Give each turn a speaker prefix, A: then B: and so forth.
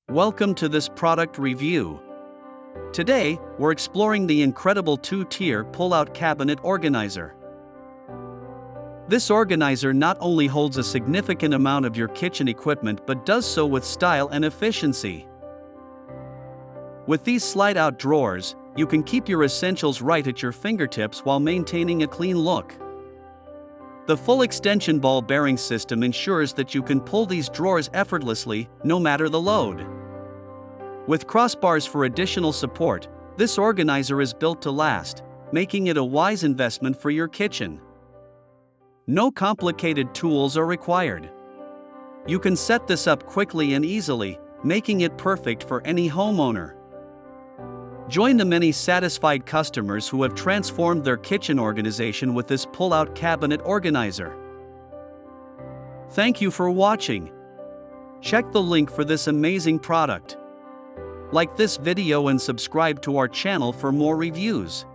A: Welcome to this product review. Today, we're exploring the incredible two-tier pull-out cabinet organizer. This organizer not only holds a significant amount of your kitchen equipment but does so with style and efficiency. With these slide-out drawers, you can keep your essentials right at your fingertips while maintaining a clean look. The full extension ball bearing system ensures that you can pull these drawers effortlessly, no matter the load. With crossbars for additional support, this organizer is built to last, making it a wise investment for your kitchen. No complicated tools are required. You can set this up quickly and easily, making it perfect for any homeowner. Join the many satisfied customers who have transformed their kitchen organization with this pull-out cabinet organizer. Thank you for watching. Check the link for this amazing product. Like this video and subscribe to our channel for more reviews.